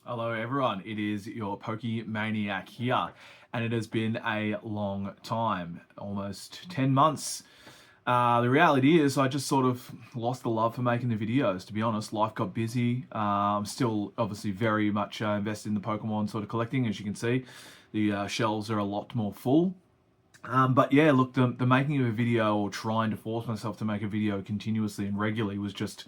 Hello everyone, it is your Pokemaniac here, and it has been a long time, almost 10 months. The reality is I just sort of lost the love for making the videos, to be honest. Life got busy. I'm still obviously very much invested in the Pokemon sort of collecting, as you can see. The shelves are a lot more full. But yeah, look, the making of a video or trying to force myself to make a video continuously and regularly was just,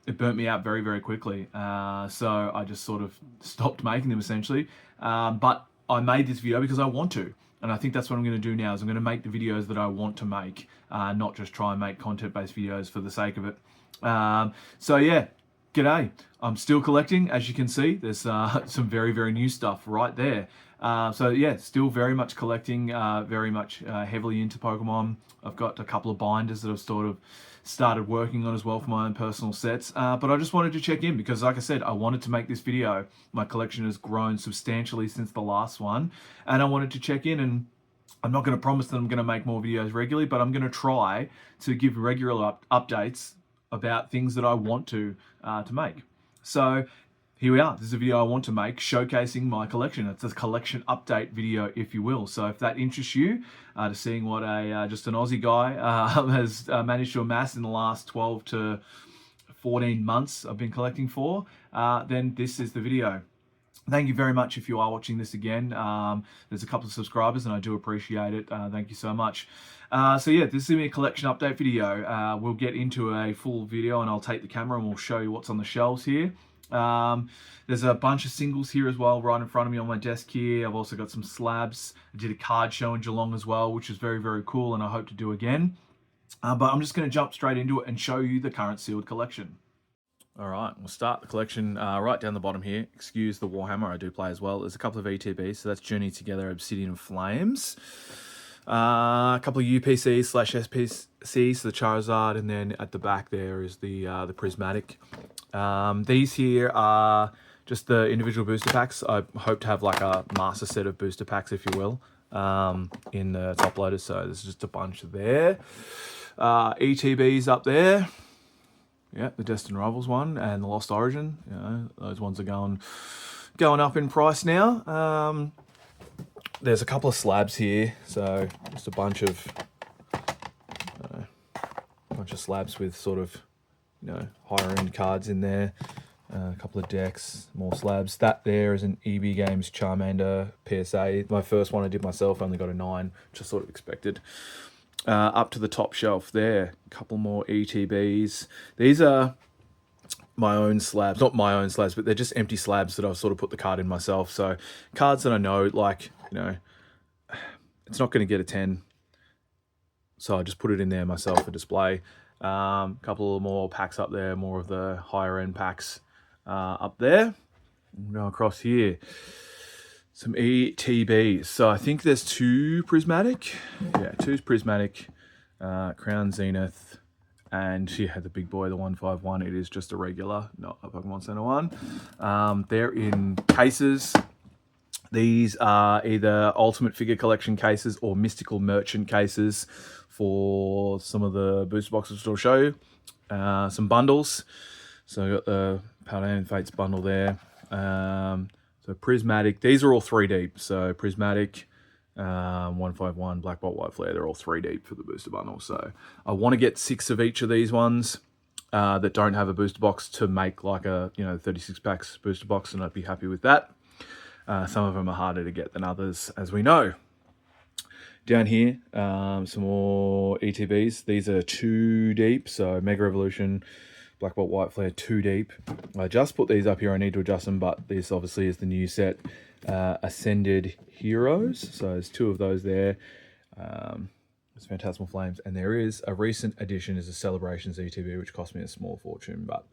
it burnt me out very, very quickly. So I just sort of stopped making them essentially. But I made this video because I want to. And I think that's what I'm going to do now is I'm going to make the videos that I want to make, not just try and make content-based videos for the sake of it. So yeah, g'day. I'm still collecting, as you can see. There's some very, very new stuff right there. So yeah, still very much collecting, very much heavily into Pokemon. I've got a couple of binders that I've sort of started working on as well for my own personal sets. But I just wanted to check in because, like I said, I wanted to make this video. My collection has grown substantially since the last one, and I wanted to check in. And I'm not going to promise that I'm going to make more videos regularly, but I'm going to try to give regular updates about things that I want to make. So here we are. This is a video I want to make showcasing my collection. It's a collection update video, if you will. So if that interests you, to seeing what just an Aussie guy has managed to amass in the last 12 to 14 months I've been collecting for, then this is the video. Thank you very much if you are watching this again. There's a couple of subscribers and I do appreciate it. Thank you so much. So yeah, this is going to be a collection update video. We'll get into a full video and I'll take the camera and we'll show you what's on the shelves here. There's a bunch of singles here as well right in front of me on my desk here. I've also got some slabs. I did a card show in Geelong as well, which is very, very cool and I hope to do again. But I'm just going to jump straight into it and show you the current sealed collection. All right, we'll start the collection right down the bottom here. Excuse the Warhammer, I do play as well. There's a couple of ETBs, so that's Journey Together, Obsidian Flames. A couple of UPCs / SPCs, so the Charizard, and then at the back there is the Prismatic. These here are just the individual booster packs. I hope to have like a master set of booster packs, if you will, in the top loaders. So there's just a bunch there. ETBs up there. Yeah, the Destined Rivals one and the Lost Origin. You know, those ones are going up in price now. There's a couple of slabs here, so just a bunch of slabs with sort of, you know, higher end cards in there. A couple of decks, more slabs. That there is an EB Games Charmander PSA. My first one I did myself, only got a 9, which I sort of expected. Up to the top shelf there, a couple more ETBs. These are my own slabs, not my own slabs, but they're just empty slabs that I've sort of put the card in myself. So cards that I know, like, you know, it's not going to get a 10. So I just put it in there myself for display. Couple of more packs up there, more of the higher end packs up there. We'll go across here. Some ETBs. So I think there's 2 Prismatic. Yeah, 2 Prismatic. Crown Zenith. And yeah, the big boy, the 151. It is just a regular, not a Pokemon Center one. They're in cases. These are either Ultimate Figure Collection cases or Mystical Merchant cases for some of the booster boxes, which I'll show you. Some bundles. So I got the Paladin Fates bundle there. So Prismatic, these are all 3 deep. So Prismatic, 151, Black Bolt, White Flare, they're all 3 deep for the booster bundle. So I want to get 6 of each of these ones that don't have a booster box to make like a, you know, 36 packs booster box, and I'd be happy with that. Some of them are harder to get than others, as we know. Down here, some more ETBs. These are 2 deep, so Mega Evolution, Black Bolt, White Flare, 2 deep. I just put these up here. I need to adjust them, but this obviously is the new set. Ascended Heroes. So there's 2 of those there. It's Phantasmal Flames. And there is a recent addition is a Celebrations ETB, which cost me a small fortune, but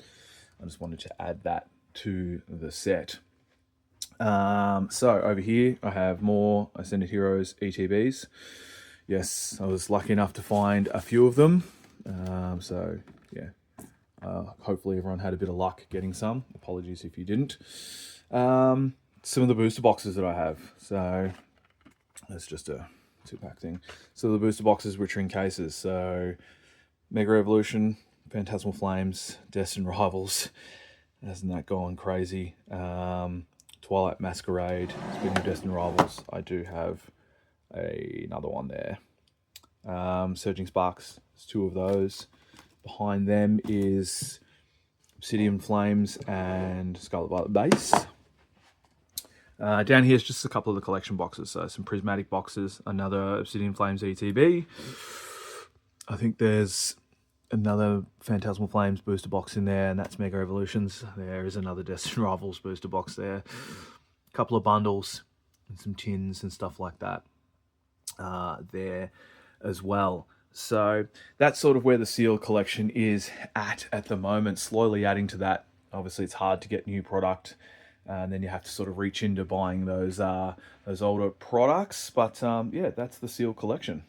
I just wanted to add that to the set. So over here, I have more Ascended Heroes ETBs. Yes, I was lucky enough to find a few of them. So yeah. Hopefully everyone had a bit of luck getting some. Apologies if you didn't. Some of the booster boxes that I have. So that's just a 2-pack thing. So the booster boxes which are in cases. So Mega Evolution, Phantasmal Flames, Destined Rivals. Hasn't that gone crazy? Twilight Masquerade. Speaking of Destined Rivals, I do have another one there. Surging Sparks, there's 2 of those. Behind them is Obsidian Flames and Scarlet Violet Base. Down here is just a couple of the collection boxes. So some prismatic boxes, another Obsidian Flames ETB. I think there's another Phantasmal Flames booster box in there, and that's Mega Evolutions. There is another Destined Rivals booster box there. A couple of bundles and some tins and stuff like that there as well. So that's sort of where the sealed collection is at the moment, slowly adding to that. Obviously, it's hard to get new product, and then you have to sort of reach into buying those older products. But yeah, that's the sealed collection.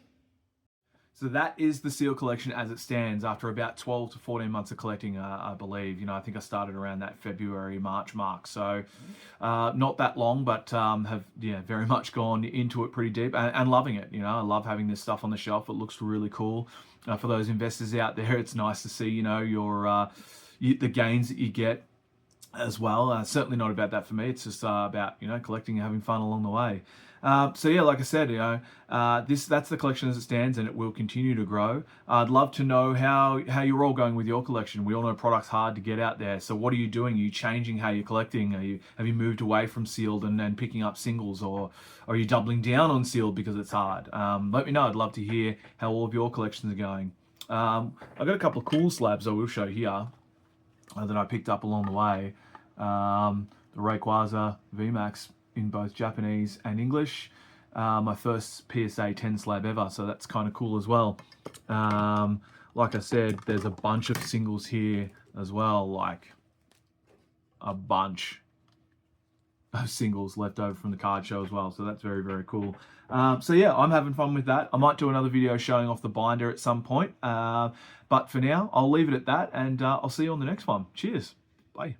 So that is the sealed collection as it stands after about 12 to 14 months of collecting, I believe. You know, I think I started around that February, March mark. So not that long, but have very much gone into it pretty deep and loving it. You know, I love having this stuff on the shelf. It looks really cool. For those investors out there, it's nice to see, you know, your the gains that you get as well. Certainly not about that for me. It's just about, you know, collecting and having fun along the way. So yeah, like I said, you know, that's the collection as it stands, and it will continue to grow. I'd love to know how you're all going with your collection. We all know product's hard to get out there. So what are you doing? Are you changing how you're collecting? Have you moved away from sealed and picking up singles, or are you doubling down on sealed because it's hard? Let me know. I'd love to hear how all of your collections are going. I've got a couple of cool slabs I will show here that I picked up along the way. The Rayquaza VMAX in both Japanese and English. My first PSA 10 slab ever, so that's kind of cool as well. Like I said, there's a bunch of singles here as well, like a bunch of singles left over from the card show as well, so that's very, very cool. So yeah, I'm having fun with that. I might do another video showing off the binder at some point, but for now, I'll leave it at that, and I'll see you on the next one. Cheers. Bye.